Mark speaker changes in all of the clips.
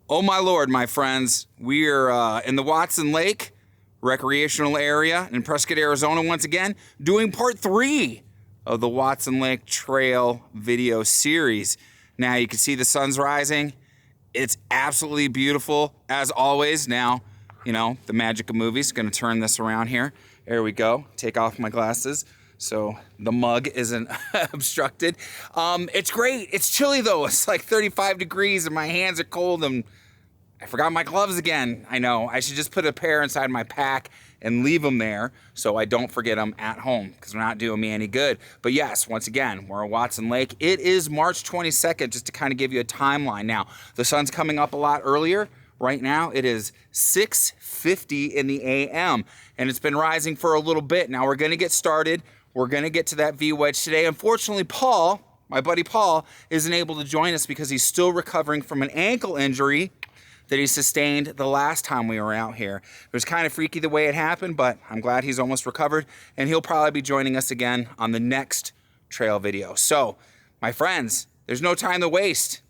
Speaker 1: Oh my Lord, my friends, we are in the Watson Lake recreational area in Prescott, Arizona once again, doing part 3 of the Watson Lake Trail video series. Now you can see the sun's rising. It's absolutely beautiful as always. Now, you know, the magic of movies. Gonna turn this around here. There we go. Take off my glasses so the mug isn't obstructed. It's great. It's chilly though. It's like 35 degrees and my hands are cold and I forgot my gloves again. I know. I should just put a pair inside my pack and leave them there so I don't forget them at home because they're not doing me any good. But yes, once again, we're at Watson Lake. It is March 22nd, just to kind of give you a timeline. Now, the sun's coming up a lot earlier. Right now, it is 6:50 in the a.m. and it's been rising for a little bit. Now, we're going to get started. We're going to get to that V-wedge today. Unfortunately, Paul, my buddy Paul, isn't able to join us because he's still recovering from an ankle injury that he sustained the last time we were out here. It was kind of freaky the way it happened, but I'm glad he's almost recovered, and he'll probably be joining us again on the next trail video. So, my friends, there's no time to waste.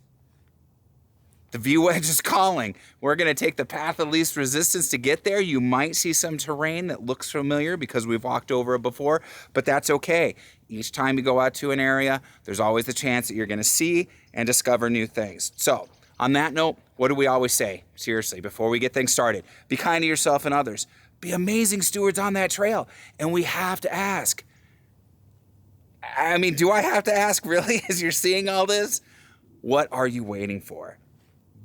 Speaker 1: The V-wedge is calling. We're gonna take the path of least resistance to get there. You might see some terrain that looks familiar because we've walked over it before, but that's okay. Each time you go out to an area, there's always the chance that you're gonna see and discover new things. So, on that note, what do we always say? Seriously, before we get things started, be kind to yourself and others. Be amazing stewards on that trail. And we have to ask. I mean, do I have to ask really as you're seeing all this? What are you waiting for?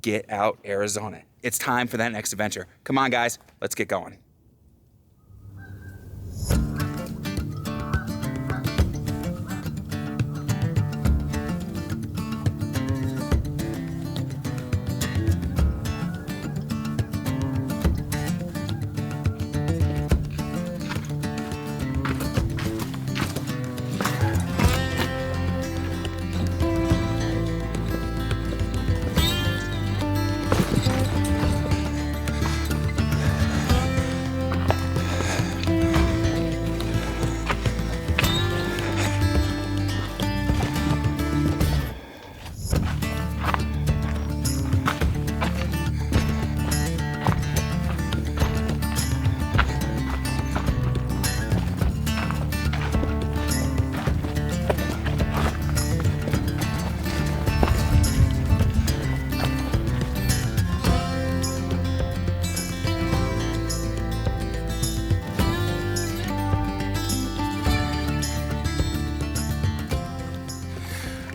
Speaker 1: Get out, Arizona. It's time for that next adventure. Come on, guys, let's get going.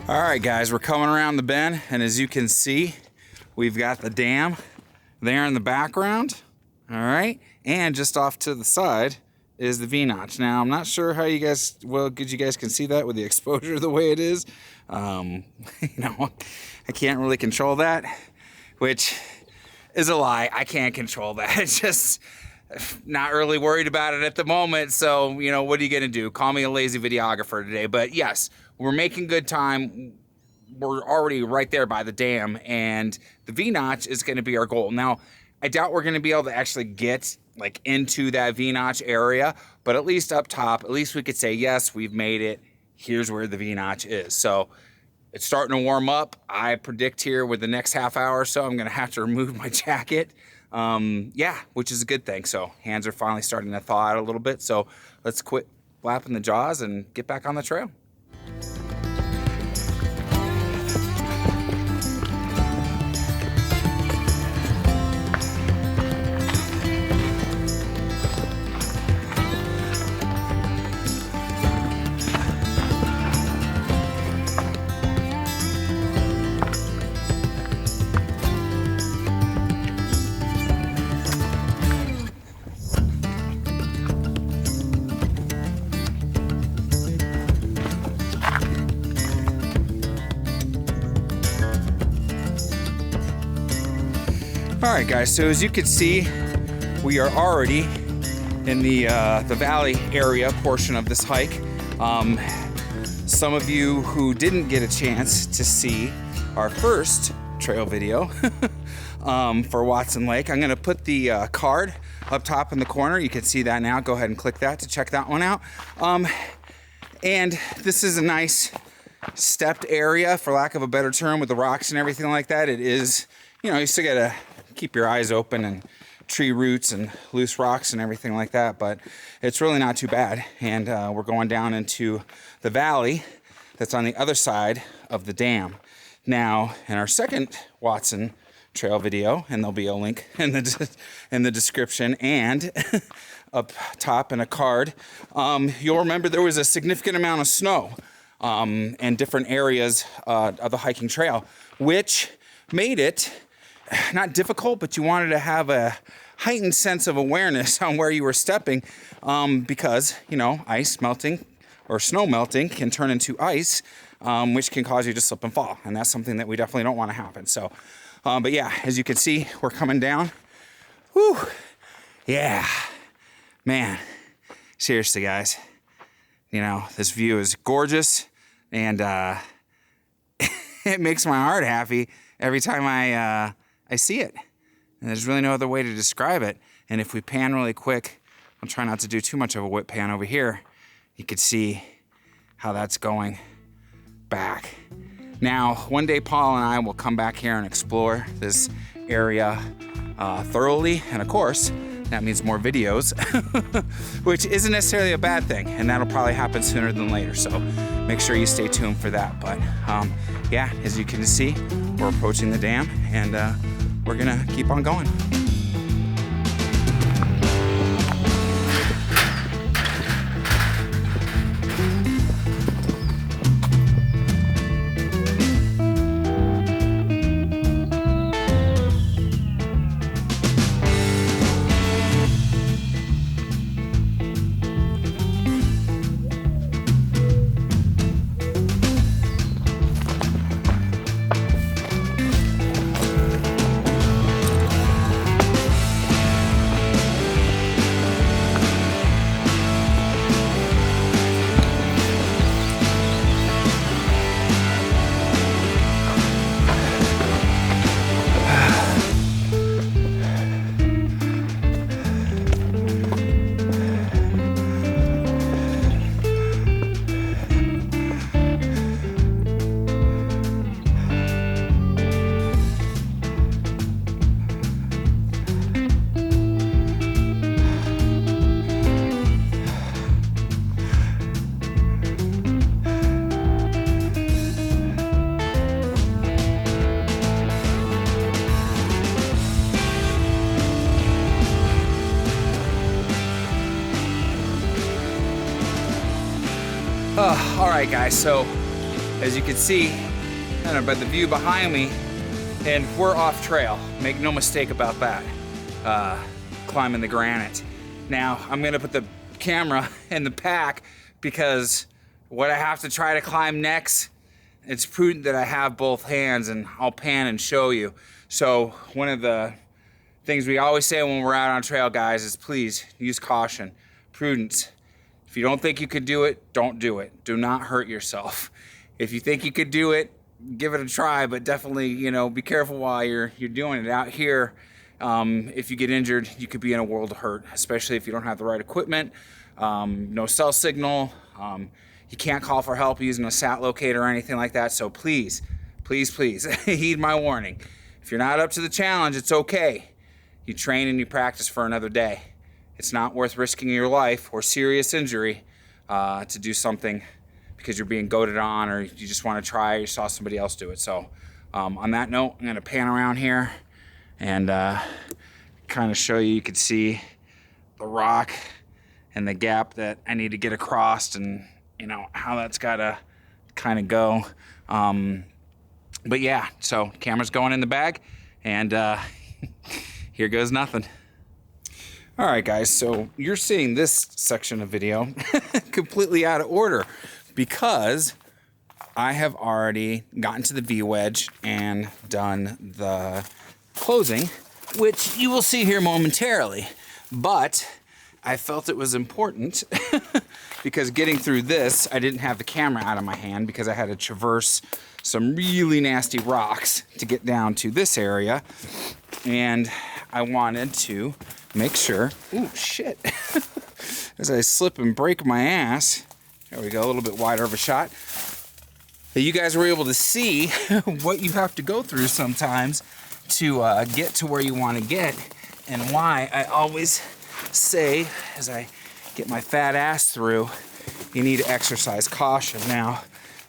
Speaker 1: All right, guys, we're coming around the bend, and as you can see, we've got the dam there in the background, all right? And just off to the side is the V-notch. Now, I'm not sure how you guys, well, good you guys can see that with the exposure the way it is. You know, I can't really control that, which is a lie. I can't control that. It's just not really worried about it at the moment. So, you know, what are you gonna do? Call me a lazy videographer today. But yes, we're making good time. We're already right there by the dam, and the V-notch is gonna be our goal. Now, I doubt we're gonna be able to actually get like into that V-notch area, but at least up top, at least we could say, yes, we've made it. Here's where the V-notch is. So it's starting to warm up. I predict here with the next half hour or so, I'm gonna have to remove my jacket. Yeah, which is a good thing. So hands are finally starting to thaw out a little bit. So let's quit flapping the jaws and get back on the trail. All right, guys, so as you can see, we are already in the valley area portion of this hike. Some of you who didn't get a chance to see our first trail video for Watson Lake, I'm gonna put the card up top in the corner. You can see that now. Go ahead and click that to check that one out. And this is a nice stepped area, for lack of a better term, with the rocks and everything like that. It is, you know, you still gotta keep your eyes open and tree roots and loose rocks and everything like that, but it's really not too bad. And we're going down into the valley that's on the other side of the dam. Now, in our second Watson Trail video, and there'll be a link in the description and up top in a card, you'll remember there was a significant amount of snow in different areas of the hiking trail, which made it not difficult, but you wanted to have a heightened sense of awareness on where you were stepping, because, you know, ice melting or snow melting can turn into ice, which can cause you to slip and fall. And that's something that we definitely don't want to happen. So, but yeah, as you can see, we're coming down. Whew. Yeah, man, seriously, guys, you know, this view is gorgeous, and it makes my heart happy every time I see it. And there's really no other way to describe it. And if we pan really quick, I'll try not to do too much of a whip pan over here. You can see how that's going back. Now, one day Paul and I will come back here and explore this area thoroughly. And of course, that means more videos, which isn't necessarily a bad thing. And that'll probably happen sooner than later. So make sure you stay tuned for that. But yeah, as you can see, we're approaching the dam, and we're gonna keep on going. All right, guys, so as you can see, kind of by the view behind me, and we're off trail. Make no mistake about that. Climbing the granite. Now, I'm gonna put the camera in the pack because what I have to try to climb next, it's prudent that I have both hands, and I'll pan and show you. So one of the things we always say when we're out on trail, guys, is please use caution, prudence. If you don't think you could do it, don't do it. Do not hurt yourself. If you think you could do it, give it a try, but definitely, you know, be careful while you're doing it. Out here, if you get injured, you could be in a world of hurt, especially if you don't have the right equipment, no cell signal, you can't call for help using a sat locator or anything like that. So please, please, please heed my warning. If you're not up to the challenge, it's okay. You train and you practice for another day. It's not worth risking your life or serious injury to do something because you're being goaded on, or you just want to try, or you saw somebody else do it. So on that note, I'm gonna pan around here and kind of show you. You could see the rock and the gap that I need to get across, and you know how that's gotta kind of go. But yeah, so camera's going in the bag, and here goes nothing. All right, guys, so you're seeing this section of video completely out of order because I have already gotten to the V-wedge and done the closing, which you will see here momentarily. But I felt it was important because getting through this, I didn't have the camera out of my hand because I had to traverse some really nasty rocks to get down to this area. And I wanted to make sure, ooh, shit, as I slip and break my ass, there we go, a little bit wider of a shot, that you guys were able to see what you have to go through sometimes to get to where you want to get, and why I always say, as I get my fat ass through, you need to exercise caution. Now,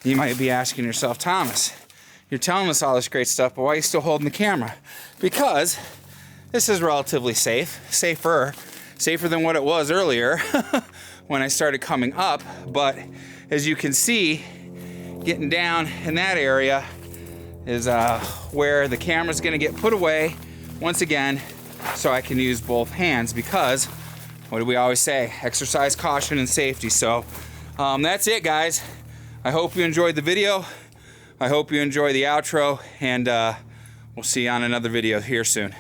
Speaker 1: you might be asking yourself, Thomas, you're telling us all this great stuff, but why are you still holding the camera? Because this is relatively safer than what it was earlier when I started coming up. But as you can see, getting down in that area is where the camera's gonna get put away once again, so I can use both hands, because what do we always say? Exercise caution and safety. So that's it, guys. I hope you enjoyed the video. I hope you enjoy the outro, and we'll see you on another video here soon.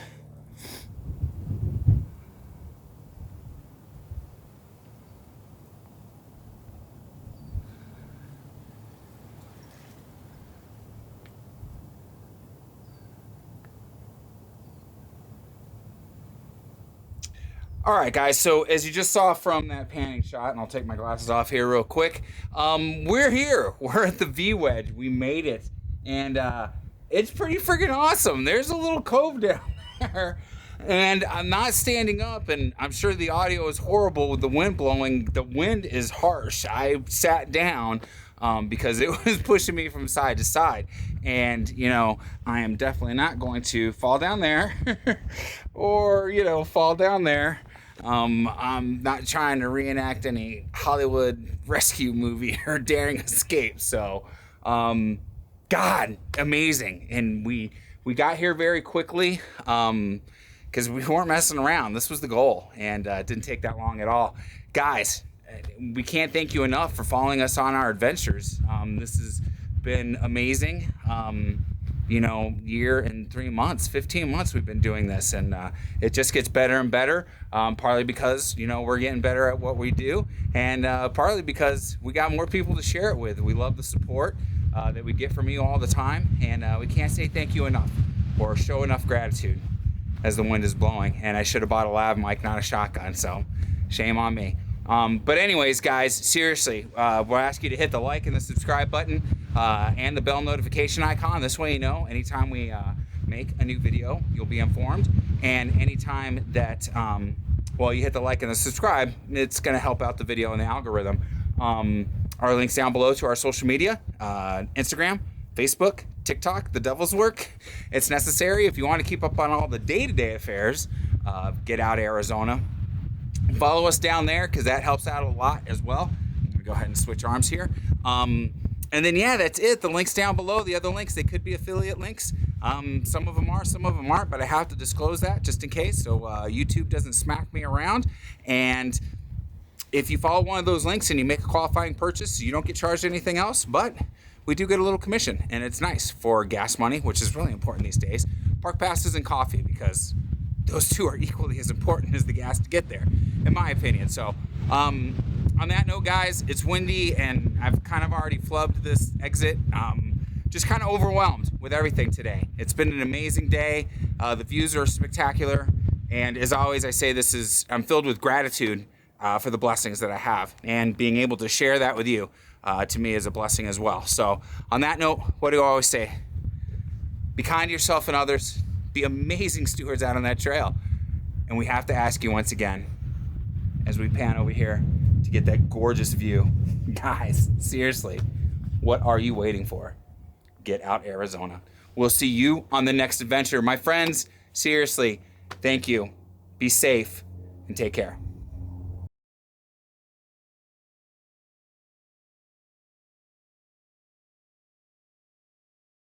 Speaker 1: All right, guys, so as you just saw from that panning shot, and I'll take my glasses off here real quick, we're here. We're at the V-Wedge. We made it, and it's pretty freaking awesome. There's a little cove down there, and I'm not standing up, and I'm sure the audio is horrible with the wind blowing. The wind is harsh. I sat down because it was pushing me from side to side, and, you know, I am definitely not going to fall down there or, you know, fall down there. I'm not trying to reenact any Hollywood rescue movie or daring escape. So, God, amazing. And we got here very quickly, because we weren't messing around. This was the goal, and it didn't take that long at all. Guys, we can't thank you enough for following us on our adventures. This has been amazing. You know, year and 3 months, 15 months we've been doing this, and it just gets better and better, partly because, you know, we're getting better at what we do, and partly because we got more people to share it with. We love the support that we get from you all the time, and we can't say thank you enough or show enough gratitude as the wind is blowing. And I should have bought a lav mic, not a shotgun, so shame on me. But anyways, guys, seriously, we'll ask you to hit the like and the subscribe button, and the bell notification icon. This way, you know, anytime we make a new video, you'll be informed. And anytime that, well, you hit the like and the subscribe, it's going to help out the video and the algorithm. Our links down below to our social media, Instagram, Facebook, TikTok, the devil's work. It's necessary if you want to keep up on all the day-to-day affairs. Get out Arizona. Follow us down there, because that helps out a lot as well. I'm going to go ahead and switch arms here. And then, yeah, that's it. The links down below, the other links, they could be affiliate links. Some of them are, some of them aren't, but I have to disclose that just in case, so YouTube doesn't smack me around. And if you follow one of those links and you make a qualifying purchase, you don't get charged anything else, but we do get a little commission, and it's nice for gas money, which is really important these days. Park passes and coffee, because those two are equally as important as the gas to get there, in my opinion. So, on that note, guys, it's windy, and I've kind of already flubbed this exit. Just kind of overwhelmed with everything today. It's been an amazing day. The views are spectacular, and as always, I say I'm filled with gratitude for the blessings that I have, and being able to share that with you, to me, is a blessing as well. So, on that note, what do I always say? Be kind to yourself and others. Be amazing stewards out on that trail. And we have to ask you once again, as we pan over here to get that gorgeous view, guys, seriously, what are you waiting for? Get out Arizona. We'll see you on the next adventure. My friends, seriously, thank you. Be safe and take care.